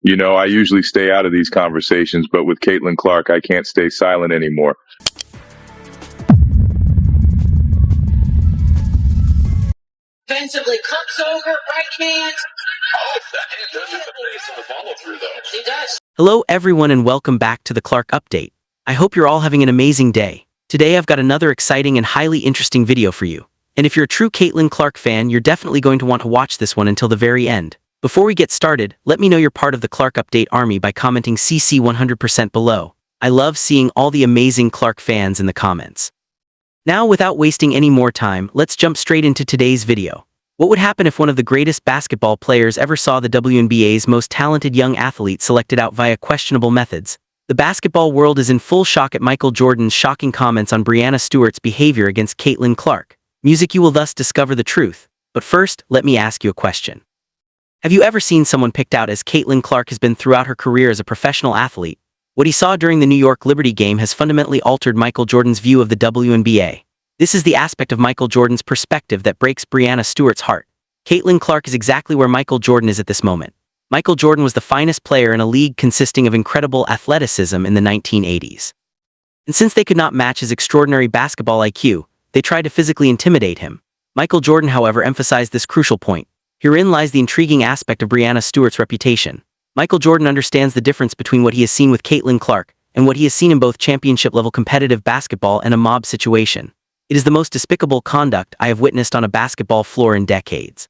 You know, I usually stay out of these conversations, but with Caitlin Clark, I can't stay silent anymore. Defensively comes over, right hand. Oh, that does hit the face of the follow through, though. He does. Hello everyone and welcome back to the Clark Update. I hope you're all having an amazing day. Today I've got another exciting and highly interesting video for you. And if you're a true Caitlin Clark fan, you're definitely going to want to watch this one until the very end. Before we get started, let me know you're part of the Clark Update army by commenting CC 100% below. I love seeing all the amazing Clark fans in the comments. Now, without wasting any more time, let's jump straight into today's video. What would happen if one of the greatest basketball players ever saw the WNBA's most talented young athlete selected out via questionable methods? The basketball world is in full shock at Michael Jordan's shocking comments on Breanna Stewart's behavior against Caitlin Clark. Music, you will thus discover the truth. But first, let me ask you a question. Have you ever seen someone picked out as Caitlin Clark has been throughout her career as a professional athlete? What he saw during the New York Liberty game has fundamentally altered Michael Jordan's view of the WNBA. This is the aspect of Michael Jordan's perspective that breaks Breanna Stewart's heart. Caitlin Clark is exactly where Michael Jordan is at this moment. Michael Jordan was the finest player in a league consisting of incredible athleticism in the 1980s. And since they could not match his extraordinary basketball IQ, they tried to physically intimidate him. Michael Jordan, however, emphasized this crucial point. Herein lies the intriguing aspect of Breanna Stewart's reputation. Michael Jordan understands the difference between what he has seen with Caitlin Clark and what he has seen in both championship-level competitive basketball and a mob situation. It is the most despicable conduct I have witnessed on a basketball floor in decades.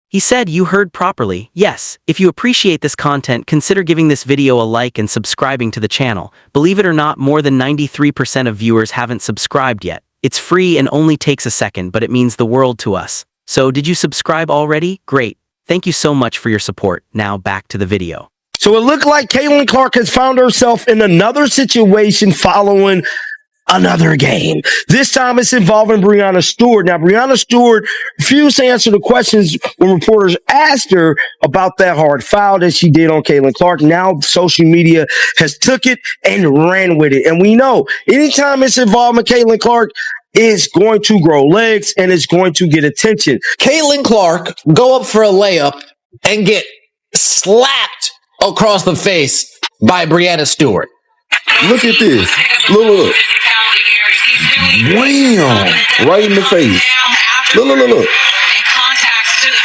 He said, "You heard properly. Yes, if you appreciate this content, consider giving this video a like and subscribing to the channel. Believe it or not, more than 93% of viewers haven't subscribed yet. It's free and only takes a second, but it means the world to us. So, did you subscribe already? Great. Thank you so much for your support. Now back to the video." So it looked like Caitlin Clark has found herself in another situation following another game. This time it's involving Breanna Stewart. Now, Breanna Stewart refused to answer the questions when reporters asked her about that hard foul that she did on Caitlin Clark. Now, social media has took it and ran with it. And we know anytime it's involving Caitlin Clark, it's going to grow legs and it's going to get attention. Caitlin Clark go up for a layup and get slapped across the face by Breanna Stewart. Look at this. Look. Wham! Right in the face. Look.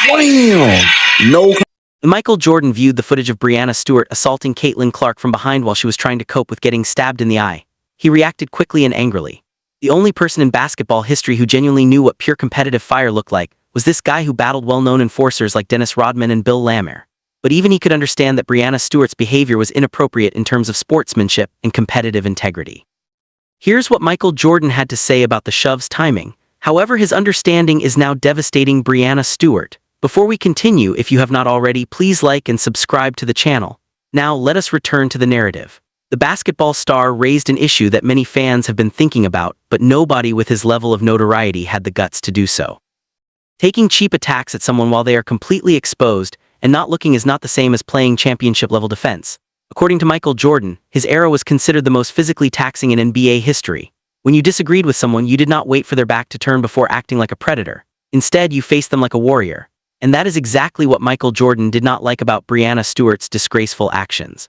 Wham! No. Michael Jordan viewed the footage of Breanna Stewart assaulting Caitlin Clark from behind while she was trying to cope with getting stabbed in the eye. He reacted quickly and angrily. The only person in basketball history who genuinely knew what pure competitive fire looked like was this guy who battled well-known enforcers like Dennis Rodman and Bill Laimbeer. But even he could understand that Breanna Stewart's behavior was inappropriate in terms of sportsmanship and competitive integrity. Here's what Michael Jordan had to say about the shove's timing. However, his understanding is now devastating Breanna Stewart. Before we continue, if you have not already, please like and subscribe to the channel. Now, let us return to the narrative. The basketball star raised an issue that many fans have been thinking about, but nobody with his level of notoriety had the guts to do so. Taking cheap attacks at someone while they are completely exposed and not looking is not the same as playing championship-level defense. According to Michael Jordan, his era was considered the most physically taxing in NBA history. When you disagreed with someone, you did not wait for their back to turn before acting like a predator. Instead, you faced them like a warrior. And that is exactly what Michael Jordan did not like about Breanna Stewart's disgraceful actions.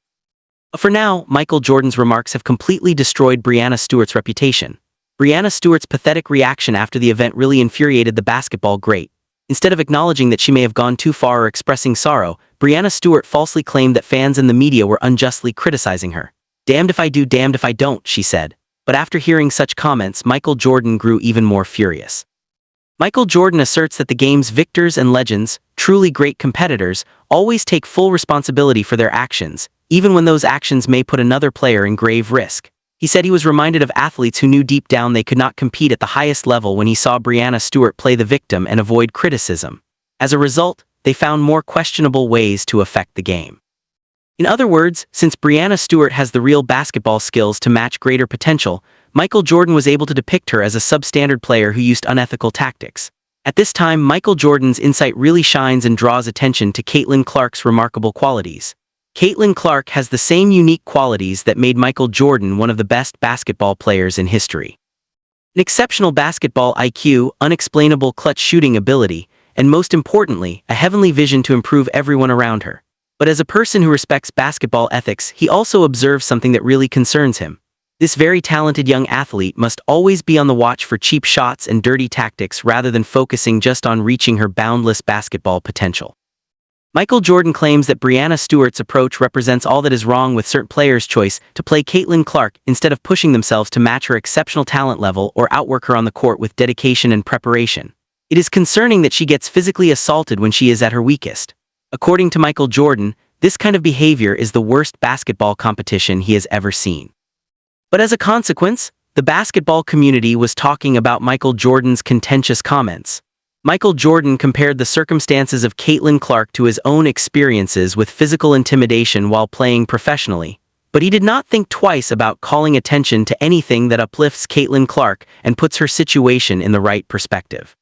For now, Michael Jordan's remarks have completely destroyed Breanna Stewart's reputation. Breanna Stewart's pathetic reaction after the event really infuriated the basketball great. Instead of acknowledging that she may have gone too far or expressing sorrow, Breanna Stewart falsely claimed that fans and the media were unjustly criticizing her. "Damned if I do, damned if I don't," she said. But after hearing such comments, Michael Jordan grew even more furious. Michael Jordan asserts that the game's victors and legends, truly great competitors, always take full responsibility for their actions, even when those actions may put another player in grave risk. He said he was reminded of athletes who knew deep down they could not compete at the highest level when he saw Breanna Stewart play the victim and avoid criticism. As a result, they found more questionable ways to affect the game. In other words, since Breanna Stewart has the real basketball skills to match greater potential, Michael Jordan was able to depict her as a substandard player who used unethical tactics. At this time, Michael Jordan's insight really shines and draws attention to Caitlin Clark's remarkable qualities. Caitlin Clark has the same unique qualities that made Michael Jordan one of the best basketball players in history. An exceptional basketball IQ, unexplainable clutch shooting ability, and most importantly, a heavenly vision to improve everyone around her. But as a person who respects basketball ethics, he also observes something that really concerns him. This very talented young athlete must always be on the watch for cheap shots and dirty tactics rather than focusing just on reaching her boundless basketball potential. Michael Jordan claims that Breanna Stewart's approach represents all that is wrong with certain players' choice to play Caitlin Clark instead of pushing themselves to match her exceptional talent level or outwork her on the court with dedication and preparation. It is concerning that she gets physically assaulted when she is at her weakest. According to Michael Jordan, this kind of behavior is the worst basketball competition he has ever seen. But as a consequence, the basketball community was talking about Michael Jordan's contentious comments. Michael Jordan compared the circumstances of Caitlin Clark to his own experiences with physical intimidation while playing professionally, but he did not think twice about calling attention to anything that uplifts Caitlin Clark and puts her situation in the right perspective.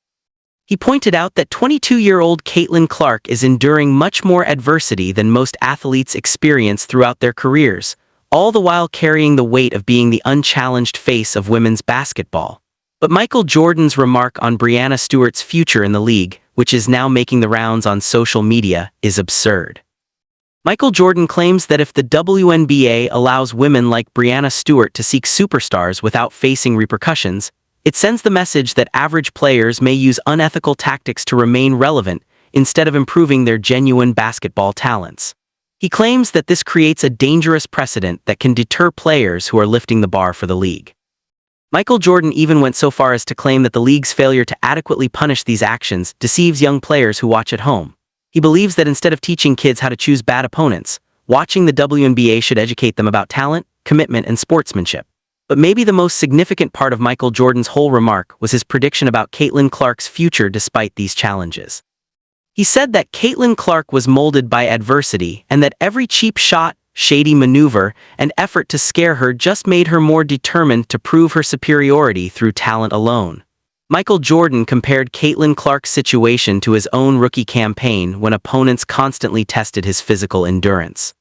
He pointed out that 22-year-old Caitlin Clark is enduring much more adversity than most athletes experience throughout their careers, all the while carrying the weight of being the unchallenged face of women's basketball. But Michael Jordan's remark on Breanna Stewart's future in the league, which is now making the rounds on social media, is absurd. Michael Jordan claims that if the WNBA allows women like Breanna Stewart to seek superstars without facing repercussions, it sends the message that average players may use unethical tactics to remain relevant instead of improving their genuine basketball talents. He claims that this creates a dangerous precedent that can deter players who are lifting the bar for the league. Michael Jordan even went so far as to claim that the league's failure to adequately punish these actions deceives young players who watch at home. He believes that instead of teaching kids how to choose bad opponents, watching the WNBA should educate them about talent, commitment, and sportsmanship. But maybe the most significant part of Michael Jordan's whole remark was his prediction about Caitlin Clark's future despite these challenges. He said that Caitlin Clark was molded by adversity and that every cheap shot, shady maneuver, and effort to scare her just made her more determined to prove her superiority through talent alone. Michael Jordan compared Caitlin Clark's situation to his own rookie campaign when opponents constantly tested his physical endurance.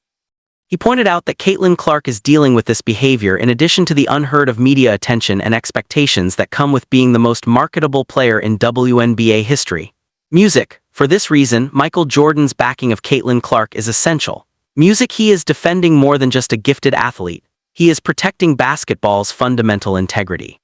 He pointed out that Caitlin Clark is dealing with this behavior in addition to the unheard of media attention and expectations that come with being the most marketable player in WNBA history. Music. For this reason, Michael Jordan's backing of Caitlin Clark is essential. Music. He is defending more than just a gifted athlete. He is protecting basketball's fundamental integrity.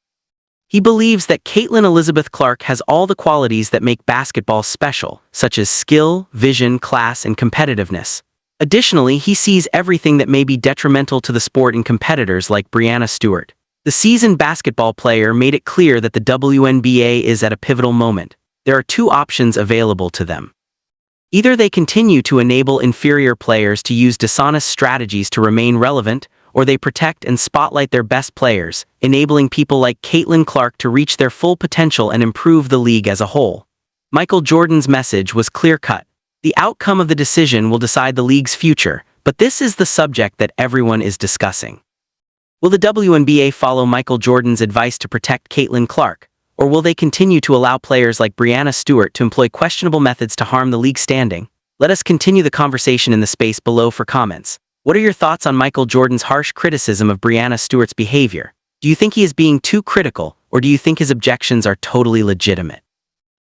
He believes that Caitlin Elizabeth Clark has all the qualities that make basketball special, such as skill, vision, class, and competitiveness. Additionally, he sees everything that may be detrimental to the sport in competitors like Breanna Stewart. The seasoned basketball player made it clear that the WNBA is at a pivotal moment. There are two options available to them. Either they continue to enable inferior players to use dishonest strategies to remain relevant, or they protect and spotlight their best players, enabling people like Caitlin Clark to reach their full potential and improve the league as a whole. Michael Jordan's message was clear-cut. The outcome of the decision will decide the league's future, but this is the subject that everyone is discussing. Will the WNBA follow Michael Jordan's advice to protect Caitlin Clark? Or will they continue to allow players like Breanna Stewart to employ questionable methods to harm the league's standing? Let us continue the conversation in the space below for comments. What are your thoughts on Michael Jordan's harsh criticism of Breanna Stewart's behavior? Do you think he is being too critical, or do you think his objections are totally legitimate?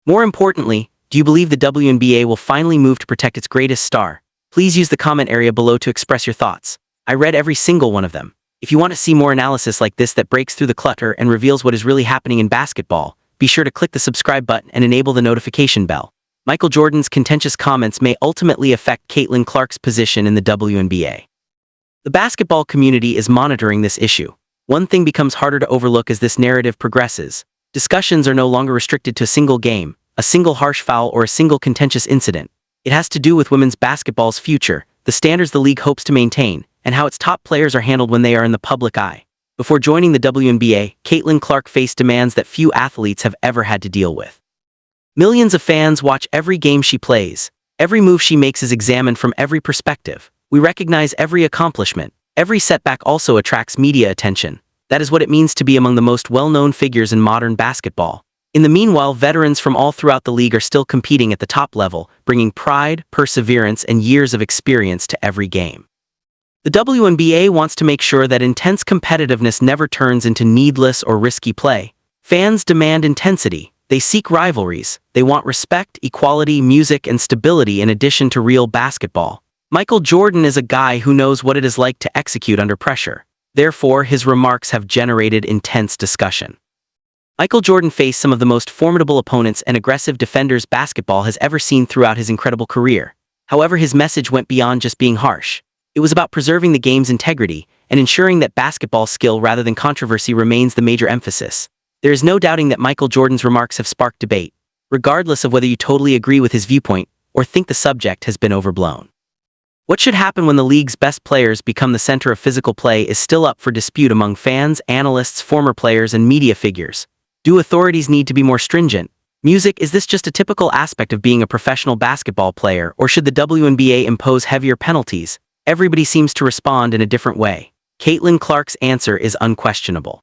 More importantly, do you believe the WNBA will finally move to protect its greatest star? Please use the comment area below to express your thoughts. I read every single one of them. If you want to see more analysis like this that breaks through the clutter and reveals what is really happening in basketball, be sure to click the subscribe button and enable the notification bell. Michael Jordan's contentious comments may ultimately affect Caitlin Clark's position in the WNBA. The basketball community is monitoring this issue. One thing becomes harder to overlook as this narrative progresses. Discussions are no longer restricted to a single game, a single harsh foul, or a single contentious incident. It has to do with women's basketball's future, the standards the league hopes to maintain, and how its top players are handled when they are in the public eye. Before joining the WNBA, Caitlin Clark faced demands that few athletes have ever had to deal with. Millions of fans watch every game she plays. Every move she makes is examined from every perspective. We recognize every accomplishment. Every setback also attracts media attention. That is what it means to be among the most well-known figures in modern basketball. In the meanwhile, veterans from all throughout the league are still competing at the top level, bringing pride, perseverance, and years of experience to every game. The WNBA wants to make sure that intense competitiveness never turns into needless or risky play. Fans demand intensity. They seek rivalries. They want respect, equality, music, and stability in addition to real basketball. Michael Jordan is a guy who knows what it is like to execute under pressure. Therefore, his remarks have generated intense discussion. Michael Jordan faced some of the most formidable opponents and aggressive defenders basketball has ever seen throughout his incredible career. However, his message went beyond just being harsh. It was about preserving the game's integrity and ensuring that basketball skill rather than controversy remains the major emphasis. There is no doubting that Michael Jordan's remarks have sparked debate, regardless of whether you totally agree with his viewpoint or think the subject has been overblown. What should happen when the league's best players become the center of physical play is still up for dispute among fans, analysts, former players, and media figures. Do authorities need to be more stringent? Music, is this just a typical aspect of being a professional basketball player, or should the WNBA impose heavier penalties? Everybody seems to respond in a different way. Caitlin Clark's answer is unquestionable.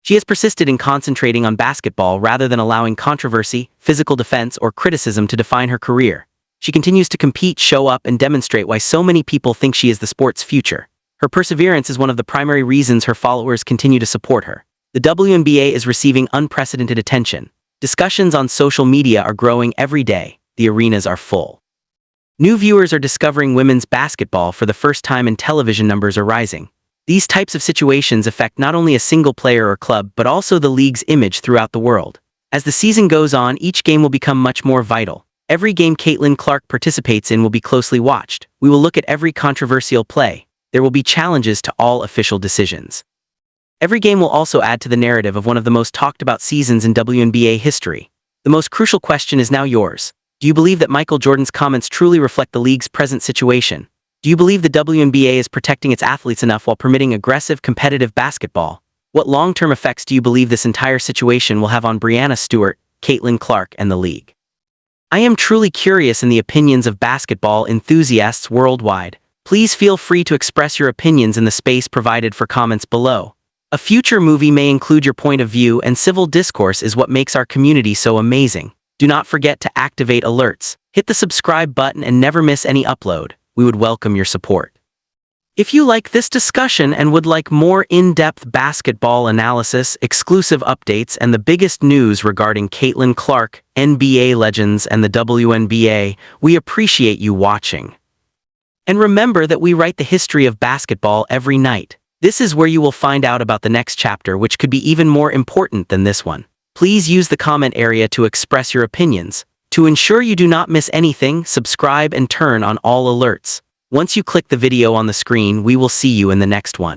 She has persisted in concentrating on basketball rather than allowing controversy, physical defense, or criticism to define her career. She continues to compete, show up, and demonstrate why so many people think she is the sport's future. Her perseverance is one of the primary reasons her followers continue to support her. The WNBA is receiving unprecedented attention. Discussions on social media are growing every day. The arenas are full. New viewers are discovering women's basketball for the first time and television numbers are rising. These types of situations affect not only a single player or club but also the league's image throughout the world. As the season goes on, each game will become much more vital. Every game Caitlin Clark participates in will be closely watched. We will look at every controversial play. There will be challenges to all official decisions. Every game will also add to the narrative of one of the most talked about seasons in WNBA history. The most crucial question is now yours. Do you believe that Michael Jordan's comments truly reflect the league's present situation? Do you believe the WNBA is protecting its athletes enough while permitting aggressive, competitive basketball? What long-term effects do you believe this entire situation will have on Breanna Stewart, Caitlin Clark, and the league? I am truly curious in the opinions of basketball enthusiasts worldwide. Please feel free to express your opinions in the space provided for comments below. A future movie may include your point of view, and civil discourse is what makes our community so amazing. Do not forget to activate alerts, hit the subscribe button, and never miss any upload. We would welcome your support. If you like this discussion and would like more in-depth basketball analysis, exclusive updates, and the biggest news regarding Caitlin Clark, NBA legends, and the WNBA, we appreciate you watching. And remember that we write the history of basketball every night. This is where you will find out about the next chapter, which could be even more important than this one. Please use the comment area to express your opinions. To ensure you do not miss anything, subscribe and turn on all alerts. Once you click the video on the screen, we will see you in the next one.